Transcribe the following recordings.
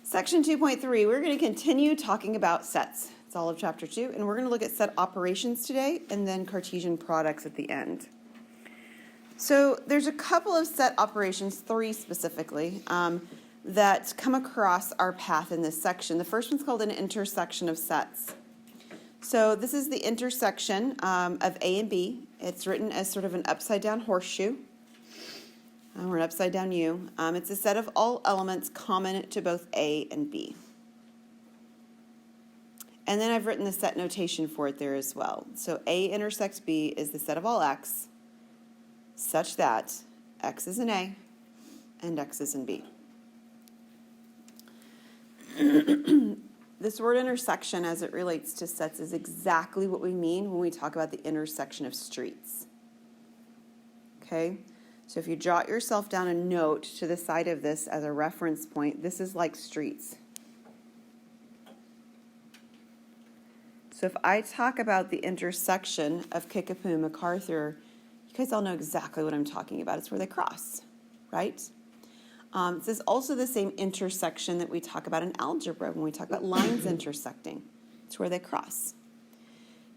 Section 2.3, we're going to continue talking about sets. It's all of chapter 2, and we're going to look at set operations today and then Cartesian products at the end. So there's a couple of set operations, 3 specifically, that come across our path in this section. The first one's called an intersection of sets. So this is the intersection of A and B. It's written as sort of an upside-down horseshoe. Or an upside-down U. It's a set of all elements common to both A and B. And then I've written the set notation for it there as well. So A intersects B is the set of all X, such that X is in A and X is in B. This word intersection as it relates to sets is exactly what we mean when we talk about the intersection of streets. Okay? So if you jot yourself down a note to the side of this as a reference point, this is like streets. So if I talk about the intersection of Kickapoo and MacArthur, you guys all know exactly what I'm talking about. It's where they cross, right? This is also the same intersection that we talk about in algebra when we talk about lines intersecting. It's where they cross.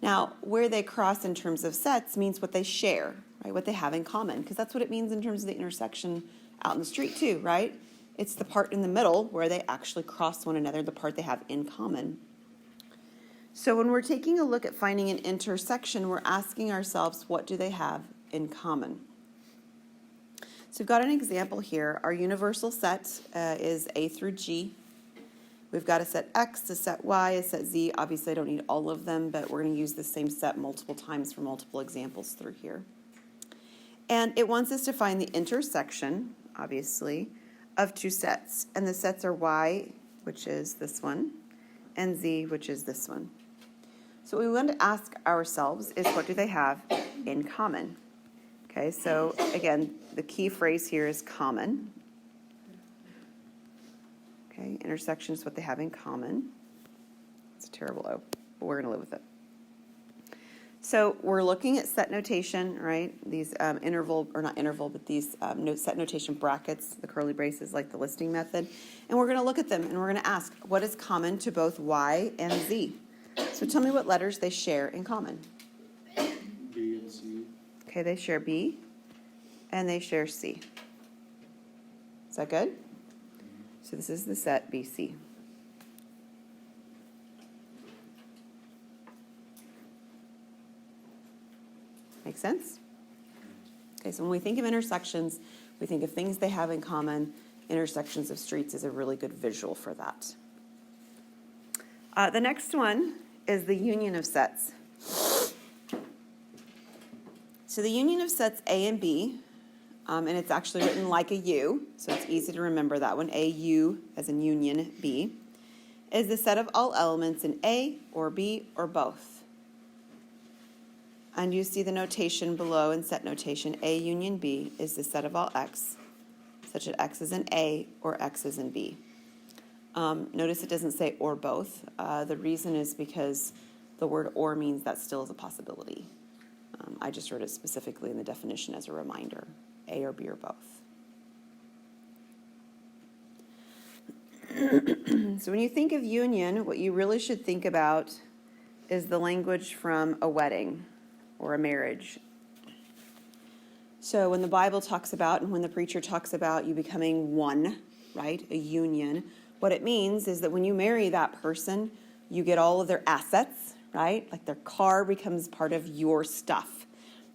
Now, where they cross in terms of sets means what they share, right? What they have in common, because that's what it means in terms of the intersection out in the street too, right? It's the part in the middle where they actually cross one another, the part they have in common. So when we're taking a look at finding an intersection, we're asking ourselves, what do they have in common? So we've got an example here. Our universal set is A through G. We've got a set X, a set Y, a set Z. Obviously, I don't need all of them, but we're going to use the same set multiple times for multiple examples through here. And it wants us to find the intersection, obviously, of 2 sets. And the sets are Y, which is this one, and Z, which is this one. So what we want to ask ourselves is, what do they have in common? Okay, so again, the key phrase here is common. Okay, intersection is what they have in common. It's a terrible O, but we're going to live with it. So we're looking at set notation, right? These set notation brackets, the curly braces, like the listing method. And we're going to look at them and we're going to ask, what is common to both Y and Z? So tell me what letters they share in common. B and C. Okay, they share B and they share C. Is that good? So this is the set BC. Make sense? Okay, so when we think of intersections, we think of things they have in common. Intersections of streets is a really good visual for that. The next one is the union of sets. So the union of sets A and B, and it's actually written like a U, so it's easy to remember that one. A, U, as in union, B, is the set of all elements in A or B or both. And you see the notation below in set notation, A union B is the set of all X, such that X is in A or X is in B. Notice it doesn't say or both. The reason is because the word or means that still is a possibility. I just wrote it specifically in the definition as a reminder, A or B or both. So when you think of union, what you really should think about is the language from a wedding or a marriage. So when the Bible talks about and when the preacher talks about you becoming one, right, a union, what it means is that when you marry that person, you get all of their assets, right? Like their car becomes part of your stuff.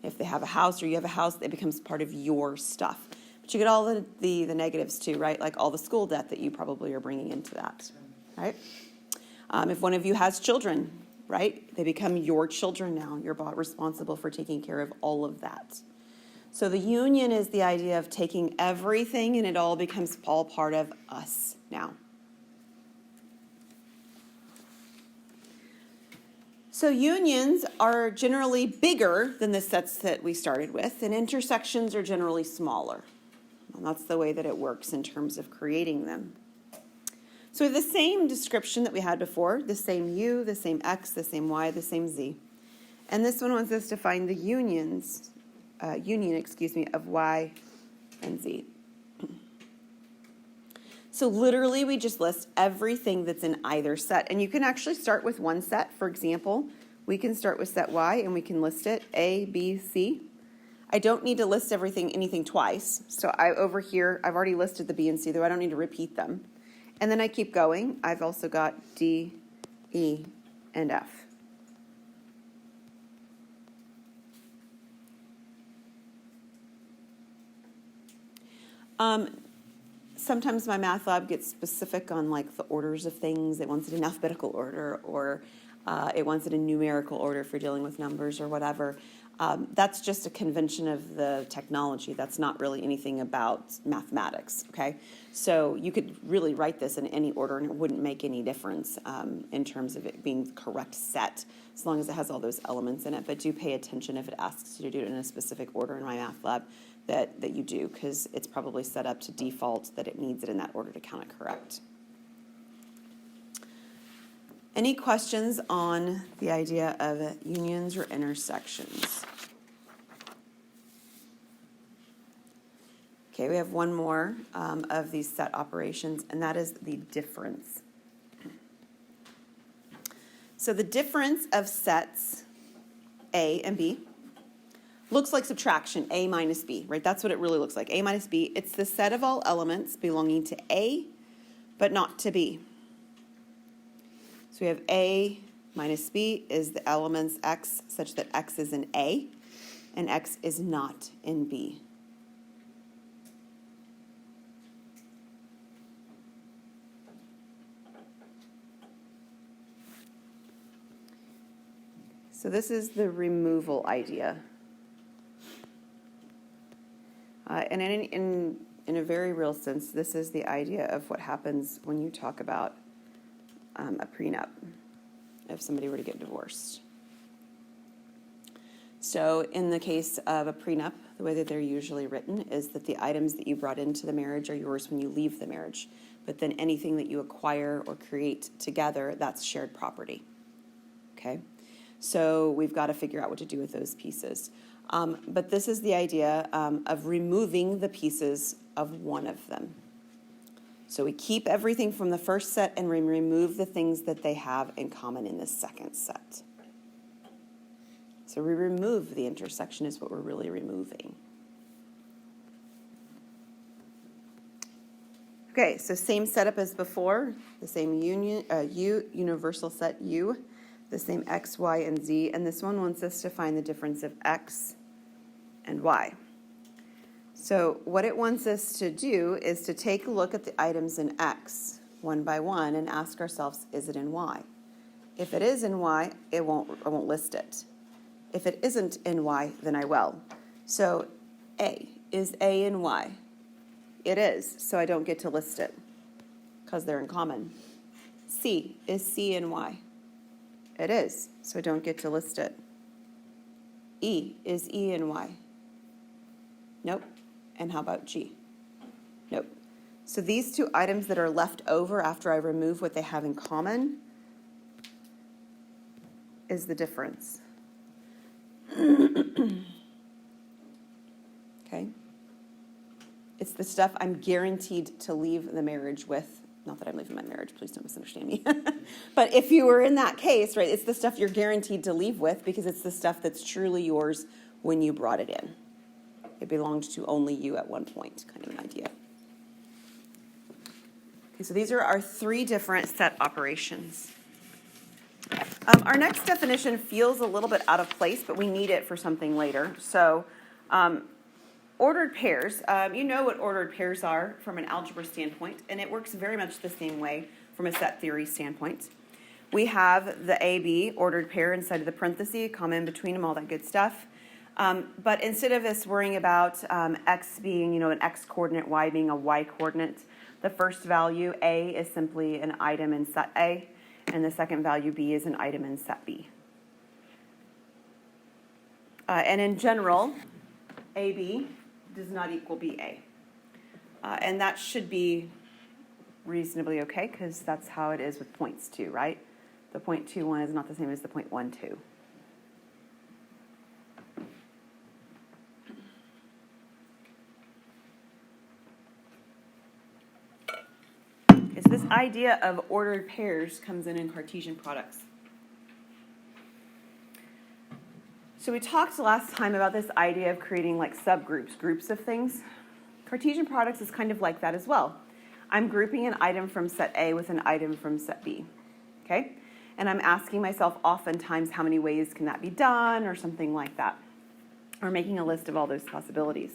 If they have a house or you have a house, it becomes part of your stuff. But you get all the negatives too, right? Like all the school debt that you probably are bringing into that, right? If one of you has children, right? They become your children now. You're responsible for taking care of all of that. So the union is the idea of taking everything and it all becomes all part of us now. So unions are generally bigger than the sets that we started with, and intersections are generally smaller. And that's the way that it works in terms of creating them. So we have the same description that we had before, the same U, the same X, the same Y, the same Z. And this one wants us to find the union of Y and Z. So literally, we just list everything that's in either set. And you can actually start with one set. For example, we can start with set Y and we can list it A, B, C. I don't need to list anything twice. So over here, I've already listed the B and C, though I don't need to repeat them. And then I keep going. I've also got D, E, and F. Sometimes my math lab gets specific on like the orders of things. It wants it in alphabetical order, or it wants it in numerical order for dealing with numbers or whatever. That's just a convention of the technology. That's not really anything about mathematics, okay? So you could really write this in any order and it wouldn't make any difference in terms of it being the correct set, as long as it has all those elements in it. But do pay attention if it asks you to do it in a specific order in my math lab, that you do, because it's probably set up to default that it needs it in that order to count it correct. Any questions on the idea of unions or intersections? Okay, we have one more of these set operations, and that is the difference. So the difference of sets A and B looks like subtraction, A minus B, right? That's what it really looks like, A minus B. It's the set of all elements belonging to A, but not to B. So we have A minus B is the elements X such that X is in A and X is not in B. So this is the removal idea. And in a very real sense, this is the idea of what happens when you talk about a prenup, if somebody were to get divorced. So in the case of a prenup, the way that they're usually written is that the items that you brought into the marriage are yours when you leave the marriage. But then anything that you acquire or create together, that's shared property. Okay? So we've got to figure out what to do with those pieces. But this is the idea of removing the pieces of one of them. So we keep everything from the first set and we remove the things that they have in common in the second set. So we remove the intersection is what we're really removing. Okay, so same setup as before, the same universal set U, the same X, Y, and Z, and this one wants us to find the difference of X and Y. So what it wants us to do is to take a look at the items in X one by one and ask ourselves, is it in Y? If it is in Y, I won't list it. If it isn't in Y, then I will. So A, is A in Y? It is, so I don't get to list it because they're in common. C, is C in Y? It is, so I don't get to list it. E, is E in Y? Nope. And how about G? Nope. So these two items that are left over after I remove what they have in common is the difference. Okay? It's the stuff I'm guaranteed to leave the marriage with. Not that I'm leaving my marriage, please don't misunderstand me. But if you were in that case, right, it's the stuff you're guaranteed to leave with because it's the stuff that's truly yours when you brought it in. It belonged to only you at one point, kind of an idea. Okay, so these are our three different set operations. Our next definition feels a little bit out of place, but we need it for something later. So ordered pairs, you know what ordered pairs are from an algebra standpoint, and it works very much the same way from a set theory standpoint. We have the AB ordered pair inside of the parenthesis, comma in between them, all that good stuff. But instead of us worrying about X being, an X coordinate, Y being a Y coordinate, the first value, A, is simply an item in set A, and the second value, B, is an item in set B. And in general, AB does not equal BA. And that should be reasonably okay, because that's how it is with points too, right? The 0.21 is not the same as the 0.12. idea of ordered pairs comes in Cartesian products. So we talked last time about this idea of creating like subgroups, groups of things. Cartesian products is kind of like that as well. I'm grouping an item from set A with an item from set B, okay? And I'm asking myself oftentimes how many ways can that be done or something like that, or making a list of all those possibilities.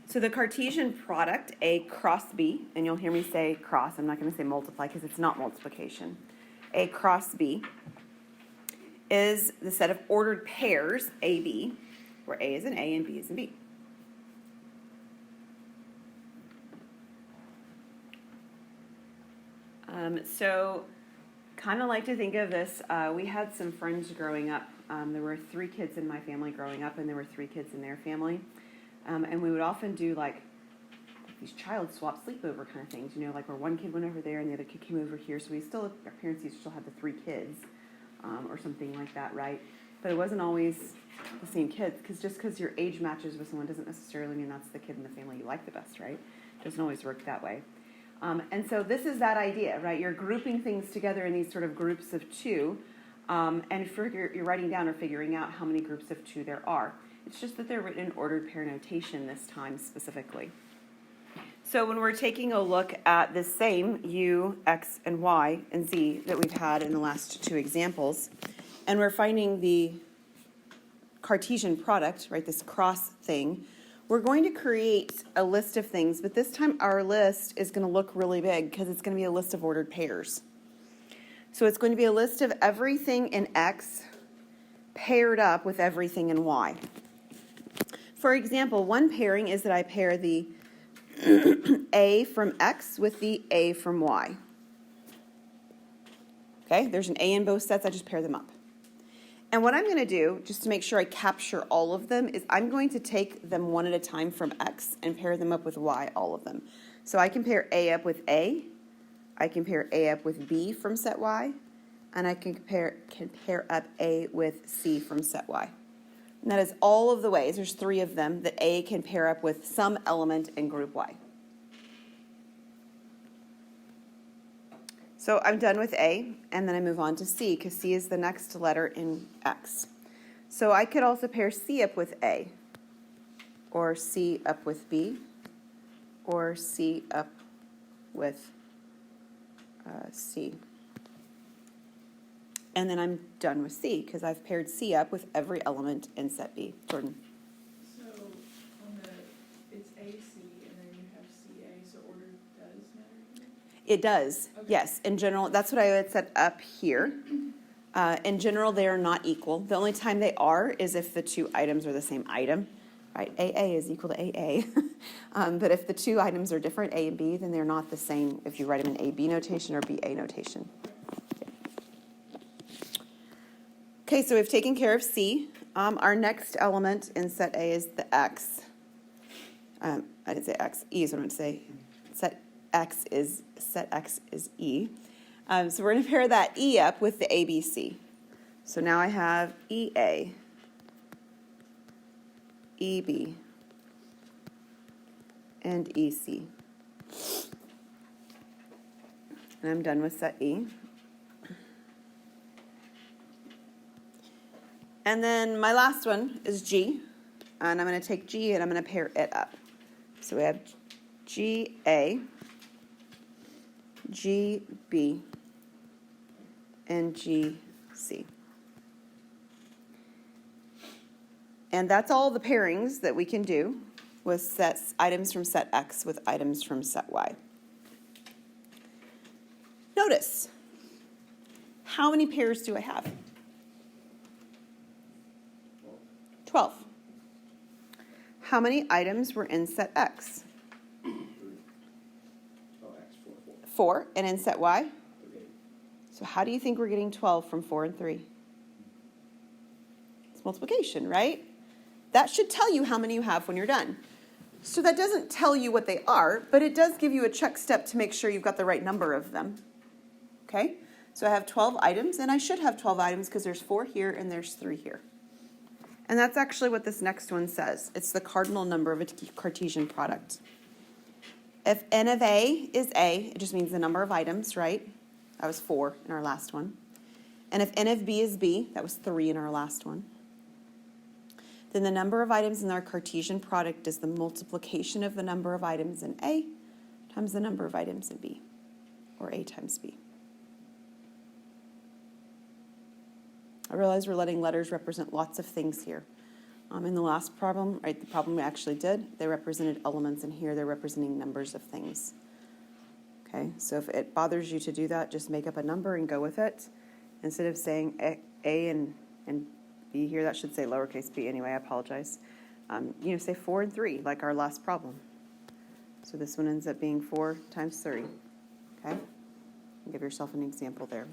So the Cartesian product, A cross B, and you'll hear me say cross, I'm not going to say multiply because it's not multiplication. A cross B is the set of ordered pairs, AB, where A is an A and B is an B. So kind of like to think of this, we had some friends growing up. There were 3 kids in my family growing up, and there were 3 kids in their family. And we would often do like these child swap sleepover kind of things, you know, like where one kid went over there and the other kid came over here. So our parents used to still have the 3 kids or something like that, right? But it wasn't always the same kids, because just because your age matches with someone doesn't necessarily mean that's the kid in the family you like the best, right? It doesn't always work that way. And so this is that idea, right? You're grouping things together in these sort of groups of 2, and you're writing down or figuring out how many groups of 2 there are. It's just that they're written in ordered pair notation this time specifically. So when we're taking a look at the same U, X, and Y, and Z that we've had in the last 2 examples, and we're finding the Cartesian product, right, this cross thing, we're going to create a list of things, but this time our list is going to look really big because it's going to be a list of ordered pairs. So it's going to be a list of everything in X paired up with everything in Y. For example, one pairing is that I pair the A from X with the A from Y. Okay, there's an A in both sets, I just pair them up. And what I'm going to do, just to make sure I capture all of them, is I'm going to take them one at a time from X and pair them up with Y, all of them. So I can pair A up with A, I can pair A up with B from set Y, and I can pair up A with C from set Y. And that is all of the ways, there's 3 of them, that A can pair up with some element in group Y. So I'm done with A, and then I move on to C, because C is the next letter in X. So I could also pair C up with A, or C up with B, or C up with C. And then I'm done with C, because I've paired C up with every element in set B. Jordan. So on it's AC and then you have CA, so order does matter? It does, Okay. yes. In general, that's what I would set up here. In general, they are not equal. The only time they are is if the 2 items are the same item, right? AA is equal to AA. But if the 2 items are different, A and B, then they're not the same if you write them in AB notation or BA notation. Okay, so we've taken care of C. Our next element in set A is the X. I didn't say X, E is what I'm going to say. Set X is E. So we're going to pair that E up with the ABC. So now I have EA, EB, and EC. And I'm done with set E. And then my last one is G, and I'm going to take G and I'm going to pair it up. So we have GA, GB, and GC. And that's all the pairings that we can do with items from set X with items from set Y. Notice, how many pairs do I have? 12. How many items were in set X? 4. And in set Y? So how do you think we're getting 12 from 4 and 3? It's multiplication, right? That should tell you how many you have when you're done. So that doesn't tell you what they are, but it does give you a check step to make sure you've got the right number of them. Okay? So I have 12 items, and I should have 12 items because there's 4 here and there's 3 here. And that's actually what this next one says. It's the cardinal number of a Cartesian product. If n of A is A, it just means the number of items, right? That was 4 in our last one. And if n of B is B, that was 3 in our last one. Then the number of items in our Cartesian product is the multiplication of the number of items in A times the number of items in B, or A times B. I realize we're letting letters represent lots of things here. In the last problem, right, the problem we actually did, they represented elements, and here they're representing numbers of things. Okay, so if it bothers you to do that, just make up a number and go with it. Instead of saying A and B here, that should say lowercase b anyway, I apologize. Say 4 and 3, like our last problem. So this one ends up being 4 times 3. Okay, give yourself an example there.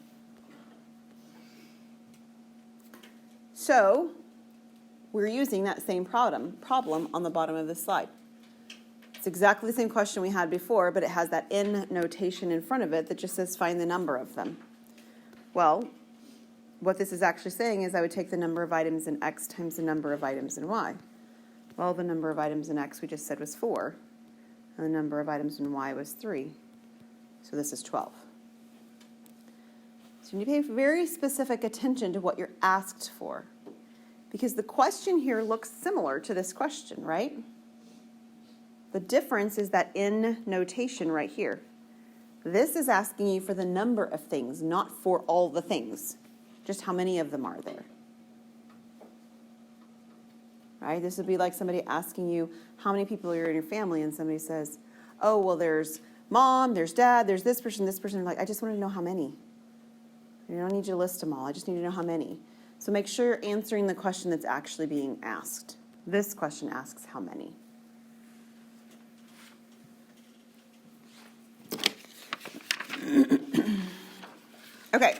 So we're using that same problem on the bottom of this slide. It's exactly the same question we had before, but it has that n notation in front of it that just says find the number of them. Well, what this is actually saying is I would take the number of items in X times the number of items in Y. Well, the number of items in X we just said was 4, and the number of items in Y was 3. So this is 12. So you need to pay very specific attention to what you're asked for, because the question here looks similar to this question, right? The difference is that in notation right here. This is asking you for the number of things, not for all the things. Just how many of them are there. Right? This would be like somebody asking you how many people are in your family, and somebody says, oh, well, there's mom, there's dad, there's this person, this person. Like, I just want to know how many. I don't need you to list them all. I just need to know how many. So make sure you're answering the question that's actually being asked. This question asks how many. Okay.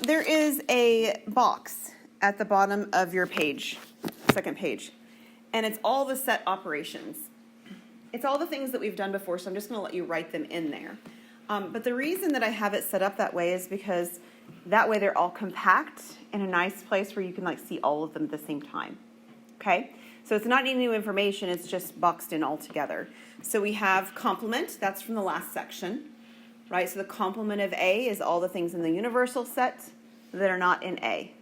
There is a box at the bottom of your page, second page, and it's all the set operations. It's all the things that we've done before, so I'm just going to let you write them in there. But the reason that I have it set up that way is because that way they're all compact in a nice place where you can see all of them at the same time. Okay? So it's not any new information, it's just boxed in all together. So we have complement, that's from the last section. Right, so the complement of A is all the things in the universal set that are not in A.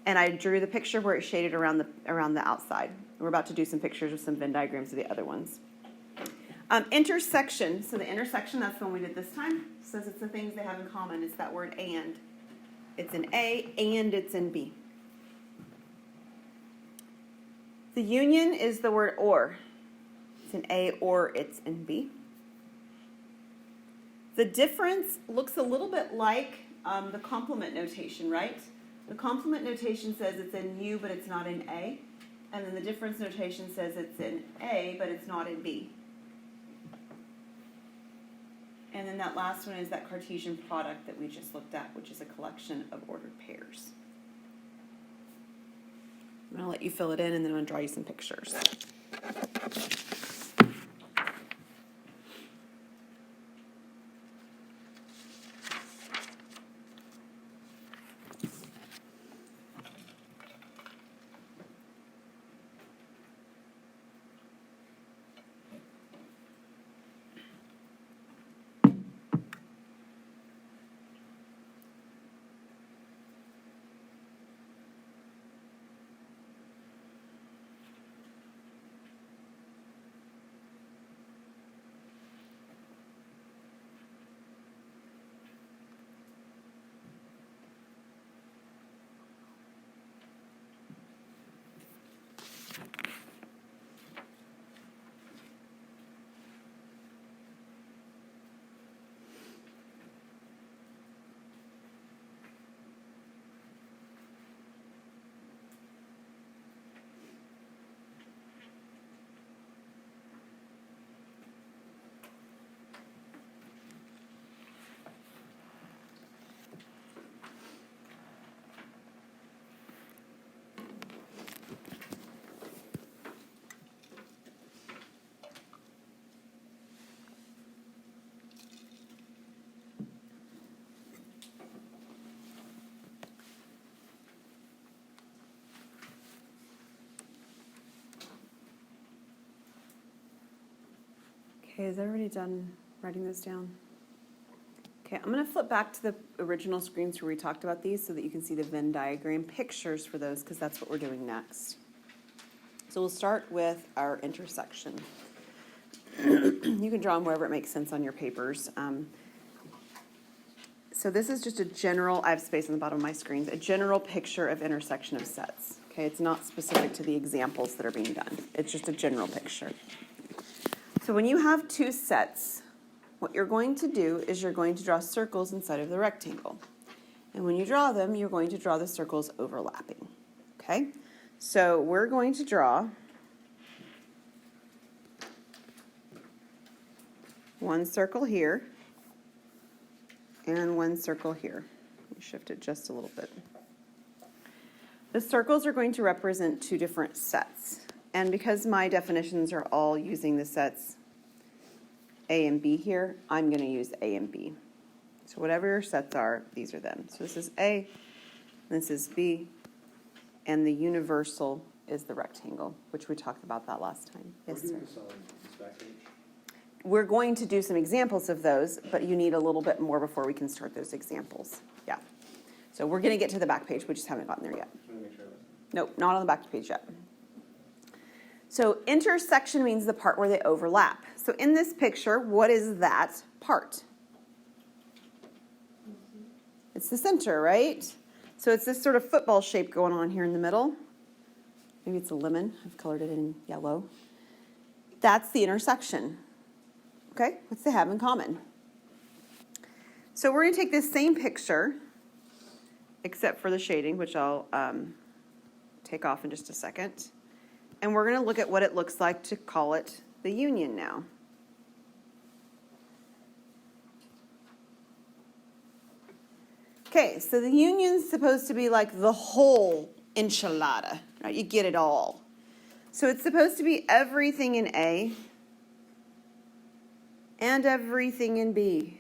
And I drew the picture where it's shaded around the outside. We're about to do some pictures with some Venn diagrams of the other ones. Intersection, so the intersection, that's the one we did this time. Says it's the things they have in common. It's that word and. It's in A and it's in B. The union is the word or. It's in A or it's in B. The difference looks a little bit like the complement notation, right? The complement notation says it's in U, but it's not in A. And then the difference notation says it's in A, but it's not in B. And then that last one is that Cartesian product that we just looked at, which is a collection of ordered pairs. I'm going to let you fill it in, and then I'm going to draw you some pictures. Okay, is everybody done writing this down? Okay, I'm going to flip back to the original screens where we talked about these so that you can see the Venn diagram pictures for those, because that's what we're doing next. So we'll start with our intersection. You can draw them wherever it makes sense on your papers. So this is just a general, I have space on the bottom of my screens, a general picture of intersection of sets. Okay, it's not specific to the examples that are being done. It's just a general picture. So when you have two sets, what you're going to do is you're going to draw circles inside of the rectangle. And when you draw them, you're going to draw the circles overlapping. Okay? So we're going to draw one circle here and one circle here. Let me shift it just a little bit. The circles are going to represent two different sets. And because my definitions are all using the sets A and B here, I'm going to use A and B. So whatever your sets are, these are them. So this is A, this is B, and the universal is the rectangle, which we talked about that last time. Yes, sir. We're going to do some examples of those, but you need a little bit more before we can start those examples. Yeah. So we're going to get to the back page. We just haven't gotten there yet. Nope, not on the back page yet. So intersection means the part where they overlap. So in this picture, what is that part? It's the center, right? So it's this sort of football shape going on here in the middle. Maybe it's a lemon. I've colored it in yellow. That's the intersection. Okay, what's they have in common? So we're going to take this same picture, except for the shading, which I'll take off in just a second. And we're going to look at what it looks like to call it the union now. Okay, so the union's supposed to be like the whole enchilada, right? You get it all. So it's supposed to be everything in A and everything in B.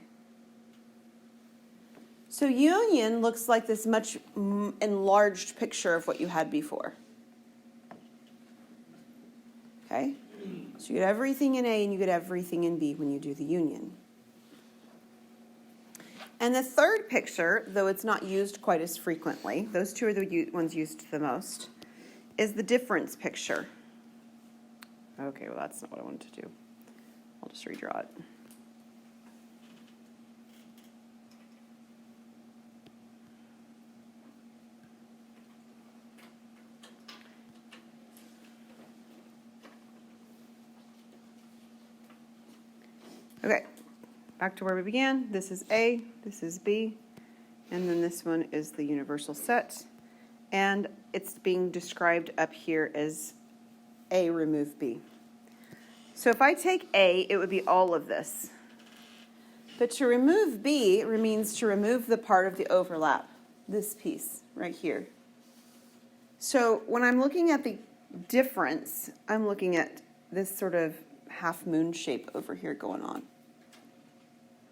So union looks like this much enlarged picture of what you had before. Okay? So you get everything in A and you get everything in B when you do the union. And the third picture, though it's not used quite as frequently, those two are the ones used the most, is the difference picture. Okay, well that's not what I wanted to do. I'll just redraw it. Okay, back to where we began. This is A, this is B, and then this one is the universal set. And it's being described up here as A remove B. So if I take A, it would be all of this. But to remove B, it means to remove the part of the overlap, this piece right here. So when I'm looking at the difference, I'm looking at this sort of half moon shape over here going on.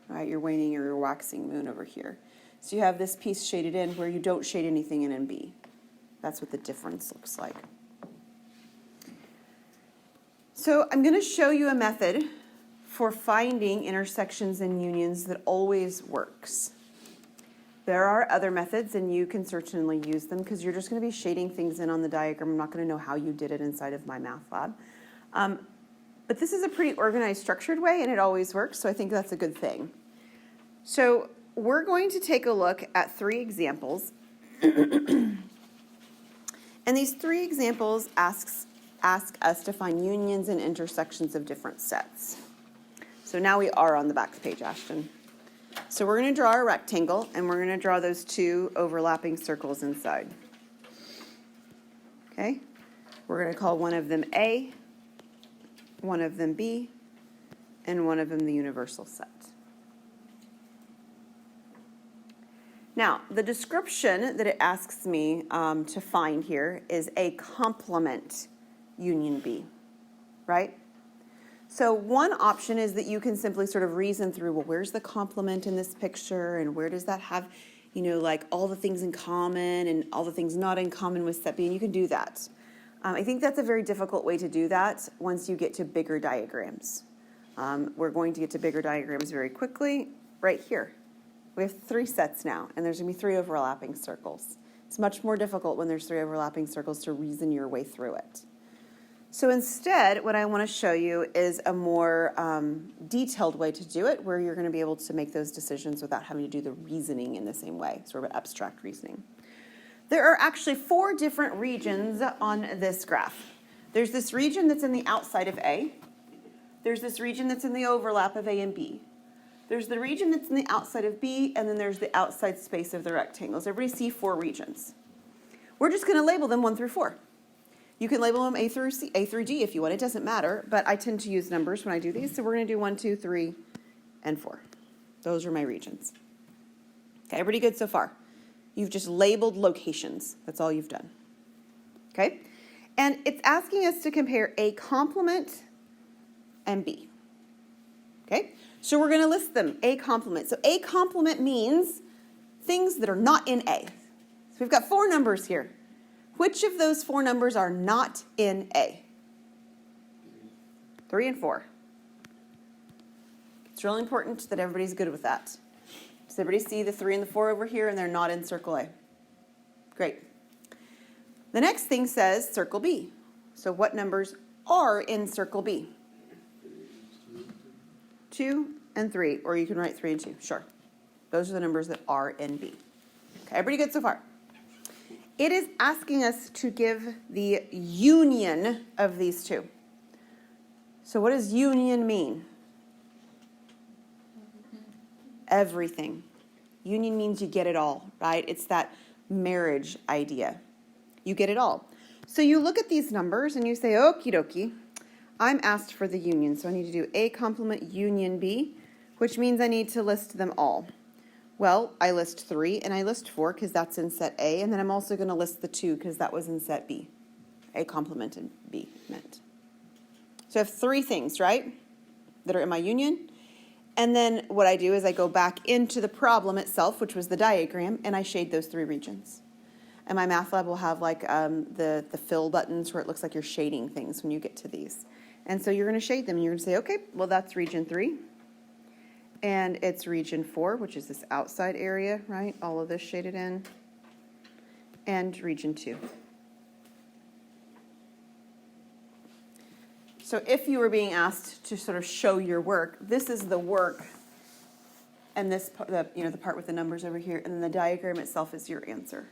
Right, your waning or your waxing moon over here. So you have this piece shaded in where you don't shade anything in B. That's what the difference looks like. So I'm going to show you a method for finding intersections and unions that always works. There are other methods, and you can certainly use them because you're just going to be shading things in on the diagram. I'm not going to know how you did it inside of my math lab. But this is a pretty organized, structured way, and it always works, so I think that's a good thing. So we're going to take a look at 3 examples. And these 3 examples ask us to find unions and intersections of different sets. So now we are on the back page, Ashton. So we're going to draw a rectangle, and we're going to draw those 2 overlapping circles inside. Okay? We're going to call one of them A, one of them B, and one of them the universal set. Now, the description that it asks me to find here is a complement union B, right? So one option is that you can simply sort of reason through, well, where's the complement in this picture, and where does that have, like all the things in common and all the things not in common with set B, and you can do that. I think that's a very difficult way to do that once you get to bigger diagrams. We're going to get to bigger diagrams very quickly. Right here, we have 3 sets now, and there's going to be 3 overlapping circles. It's much more difficult when there's 3 overlapping circles to reason your way through it. So instead, what I want to show you is a more detailed way to do it, where you're going to be able to make those decisions without having to do the reasoning in the same way, sort of abstract reasoning. There are actually 4 different regions on this graph. There's this region that's in the outside of A. There's this region that's in the overlap of A and B. There's the region that's in the outside of B, and then there's the outside space of the rectangles. Everybody see 4 regions. We're just going to label them 1 through 4. You can label them A through D if you want. It doesn't matter, but I tend to use numbers when I do these. So we're going to do 1, 2, 3, and 4. Those are my regions. Okay, everybody good so far? You've just labeled locations. That's all you've done. Okay? And it's asking us to compare A complement and B. Okay? So we're going to list them, A complement. So A complement means things that are not in A. So we've got 4 numbers here. Which of those 4 numbers are not in A? 3 and 4. It's really important that everybody's good with that. Does everybody see the 3 and the 4 over here, and they're not in circle A? Great. The next thing says circle B. So what numbers are in circle B? 2 and 3, or you can write 3 and 2. Sure. Those are the numbers that are in B. Okay, everybody good so far? It is asking us to give the union of these 2. So what does union mean? Everything. Union means you get it all, right? It's that marriage idea. You get it all. So you look at these numbers and you say, okie dokie, I'm asked for the union. So I need to do A complement union B, which means I need to list them all. Well, I list 3 and I list 4 because that's in set A, and then I'm also going to list the 2 because that was in set B. A complement and B meant. So I have 3 things, right, that are in my union. And then what I do is I go back into the problem itself, which was the diagram, and I shade those 3 regions. And my math lab will have like the fill buttons where it looks like you're shading things when you get to these. And so you're going to shade them, and you're going to say, okay, well, that's region 3. And it's region 4, which is this outside area, right? All of this shaded in. And region 2. So if you were being asked to sort of show your work, this is the work, and this, the part with the numbers over here, and then the diagram itself is your answer.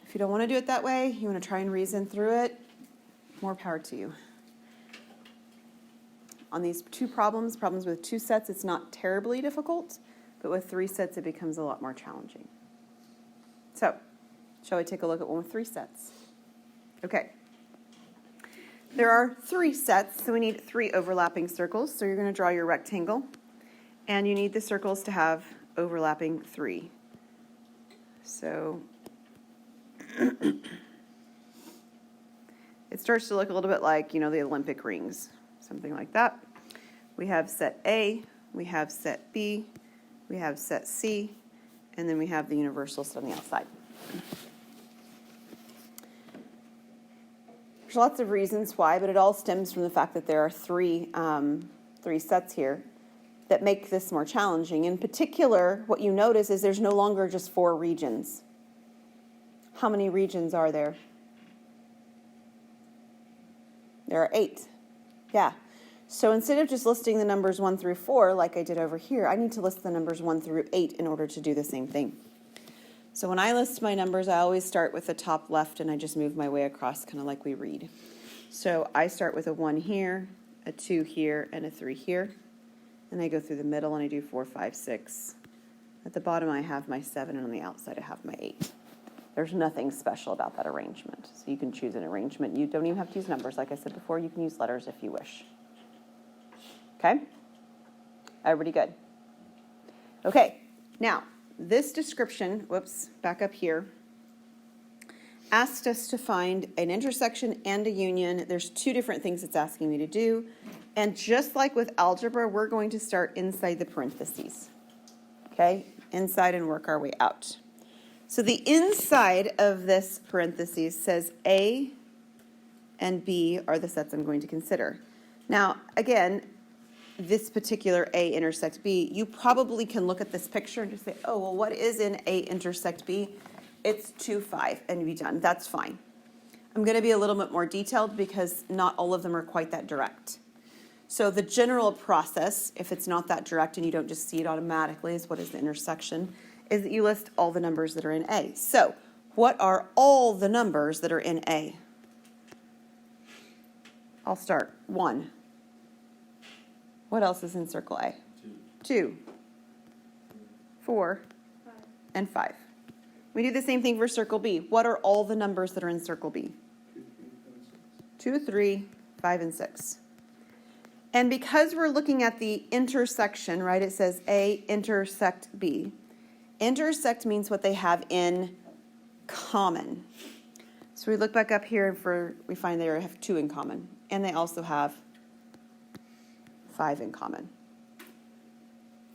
If you don't want to do it that way, you want to try and reason through it, more power to you. On these 2 problems with 2 sets, it's not terribly difficult, but with 3 sets, it becomes a lot more challenging. So, shall we take a look at one with 3 sets? Okay. There are 3 sets, so we need 3 overlapping circles. So you're going to draw your rectangle, and you need the circles to have overlapping 3. So it starts to look a little bit like, the Olympic rings, something like that. We have set A, we have set B, we have set C, and then we have the universal set on the outside. There's lots of reasons why, but it all stems from the fact that there are 3 sets here that make this more challenging. In particular, what you notice is there's no longer just 4 regions. How many regions are there? There are 8. Yeah. So instead of just listing the numbers 1 through 4 like I did over here, I need to list the numbers 1 through 8 in order to do the same thing. So when I list my numbers, I always start with the top left and I just move my way across, kind of like we read. So I start with a 1 here, a 2 here, and a 3 here. And I go through the middle and I do 4, 5, 6. At the bottom I have my 7, and on the outside I have my 8. There's nothing special about that arrangement. So you can choose an arrangement. You don't even have to use numbers. Like I said before, you can use letters if you wish. Okay? Everybody good? Okay, now, this description, back up here, asked us to find an intersection and a union. There's 2 different things it's asking me to do. And just like with algebra, we're going to start inside the parentheses. Okay? Inside and work our way out. So the inside of this parentheses says A and B are the sets I'm going to consider. Now, again, this particular A intersect B, you probably can look at this picture and just say, oh, well, what is in A intersect B? It's 2, 5, and be done. That's fine. I'm going to be a little bit more detailed because not all of them are quite that direct. So the general process, if it's not that direct and you don't just see it automatically as what is the intersection, is that you list all the numbers that are in A. So what are all the numbers that are in A? I'll start. 1. What else is in circle A? 2, 4, and 5. We do the same thing for circle B. What are all the numbers that are in circle B? 2, 3, 5, and 6. And because we're looking at the intersection, right, it says A intersect B. Intersect means what they have in common. So we look back up here we find they have 2 in common. And they also have 5 in common.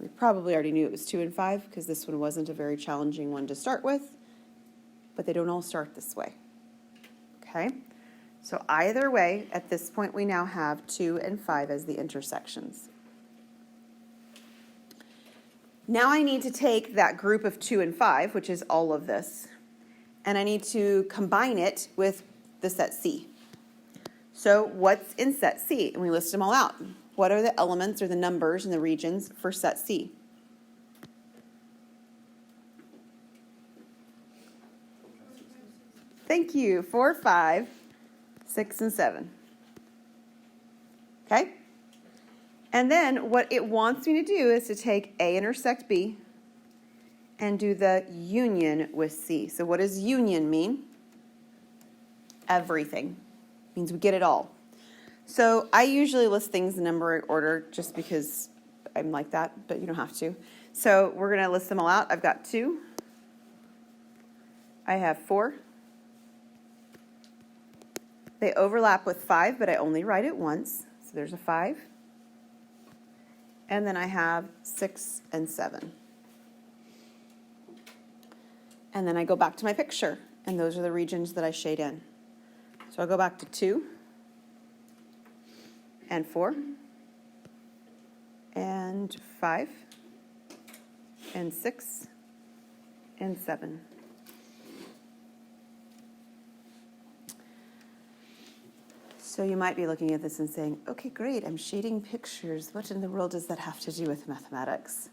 We probably already knew it was 2 and 5 because this one wasn't a very challenging one to start with, but they don't all start this way. Okay? So either way, at this point we now have 2 and 5 as the intersections. Now I need to take that group of 2 and 5, which is all of this, and I need to combine it with the set C. So what's in set C? And we list them all out. What are the elements or the numbers and the regions for set C? Thank you. 4, 5, 6, and 7. Okay? And then what it wants me to do is to take A intersect B and do the union with C. So what does union mean? Everything. Means we get it all. So I usually list things in number order just because I'm like that, but you don't have to. So we're going to list them all out. I've got 2. I have 4. They overlap with 5, but I only write it once. So there's a 5. And then I have 6 and 7. And then I go back to my picture, and those are the regions that I shade in. So I'll go back to 2 and 4 and 5 and 6 and 7. So you might be looking at this and saying, okay, great, I'm shading pictures. What in the world does that have to do with mathematics?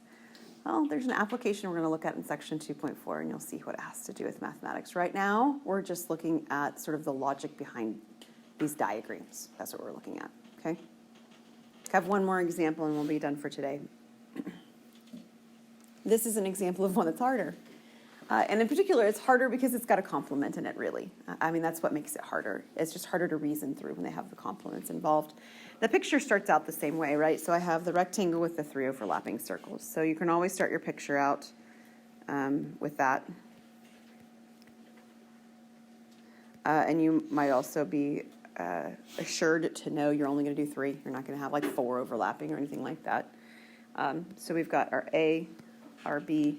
Well, there's an application we're going to look at in section 2.4, and you'll see what it has to do with mathematics. Right now, we're just looking at sort of the logic behind these diagrams. That's what we're looking at, okay? I have one more example, and we'll be done for today. This is an example of one that's harder. And in particular, it's harder because it's got a complement in it, really. I mean, that's what makes it harder. It's just harder to reason through when they have the complements involved. The picture starts out the same way, right? So I have the rectangle with the 3 overlapping circles. So you can always start your picture out with that. And you might also be assured to know you're only going to do 3. You're not going to have like 4 overlapping or anything like that. So we've got our A, our B,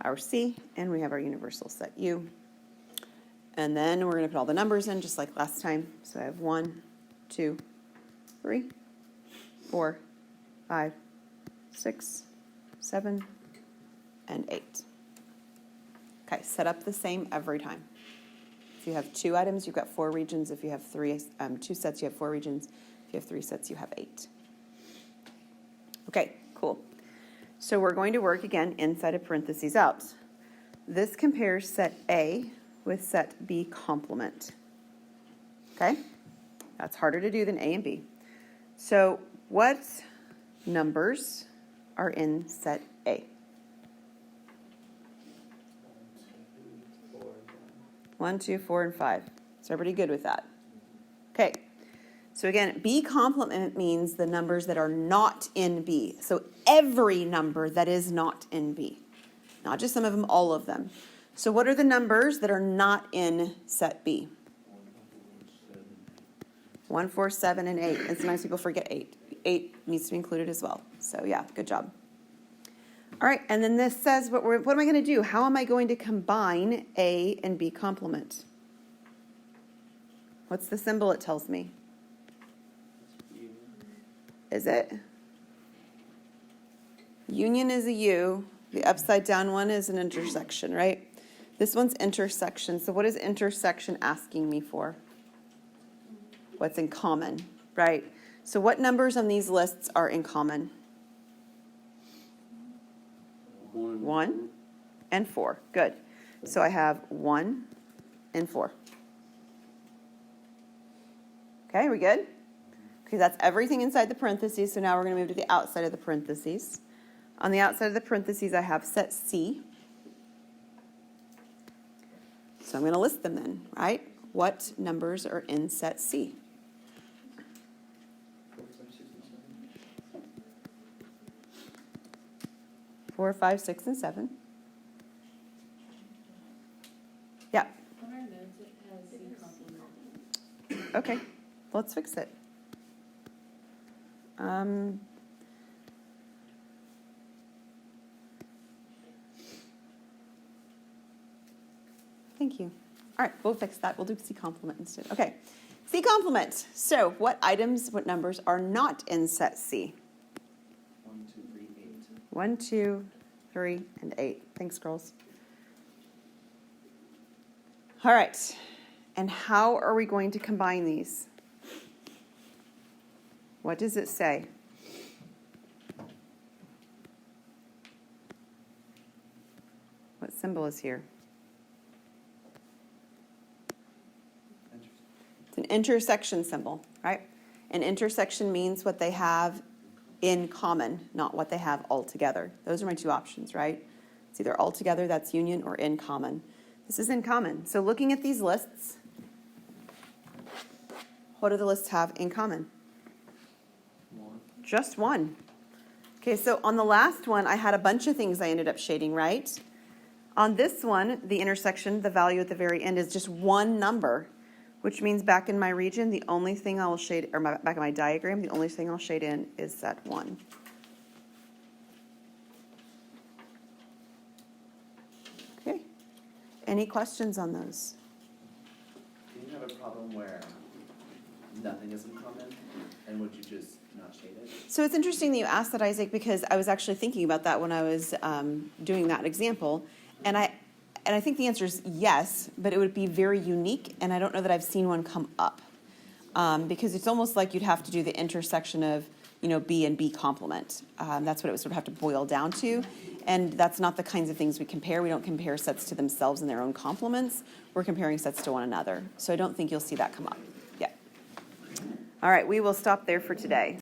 our C, and we have our universal set U. And then we're going to put all the numbers in just like last time. So I have 1, 2, 3, 4, 5, 6, 7, and 8. Okay, set up the same every time. If you have 2 items, you've got 4 regions. If you have 2 sets, you have 4 regions. If you have 3 sets, you have 8. Okay, cool. So we're going to work again inside of parentheses out. This compares set A with set B complement. Okay? That's harder to do than A and B. So what numbers are in set A? 1, 2, 4, and 5. So everybody good with that? Okay. So again, B complement means the numbers that are not in B. So every number that is not in B. Not just some of them, all of them. So what are the numbers that are not in set B? 1, 4, 7, and 8. And sometimes people forget 8. 8 needs to be included as well. So yeah, good job. All right, and then this says, what am I going to do? How am I going to combine A and B complement? What's the symbol it tells me? Is it? Union is a U. The upside down one is an intersection, right? This one's intersection. So what is intersection asking me for? What's in common, right? So what numbers on these lists are in common? 1 and 4. Good. So I have 1 and 4. Okay, are we good? Okay, that's everything inside the parentheses. So now we're going to move to the outside of the parentheses. On the outside of the parentheses, I have set C. So I'm going to list them then, right? What numbers are in set C? 4, 5, 6, and 7. Yeah. On our notes, it has C complement. Okay. Let's fix it. Thank you. All right, we'll fix that. We'll do C complement instead. Okay. C complement. So what items, what numbers are not in set C? 1, 2, 3, 8. 1, 2, 3, and 8. Thanks, girls. All right. And how are we going to combine these? What does it say? What symbol is here? It's an intersection symbol, right? An intersection means what they have in common, not what they have all together. Those are my two options, right? It's either all together, that's union, or in common. This is in common. So looking at these lists, what do the lists have in common? 1. Just one. Okay, so on the last one, I had a bunch of things I ended up shading, right? On this one, the intersection, the value at the very end is just one number, which means back in my region, the only thing I will shade, or back in my diagram, the only thing I'll shade in is that 1. Okay. Any questions on those? Do you have a problem where nothing is in common, and would you just not shade it? So it's interesting that you asked that, Isaac, because I was actually thinking about that when I was doing that example. And I think the answer is yes, but it would be very unique, and I don't know that I've seen one come up. Because it's almost like you'd have to do the intersection of, B and B complement. That's what it would sort of have to boil down to. And that's not the kinds of things we compare. We don't compare sets to themselves and their own complements. We're comparing sets to one another. So I don't think you'll see that come up. Yeah. All right, we will stop there for today.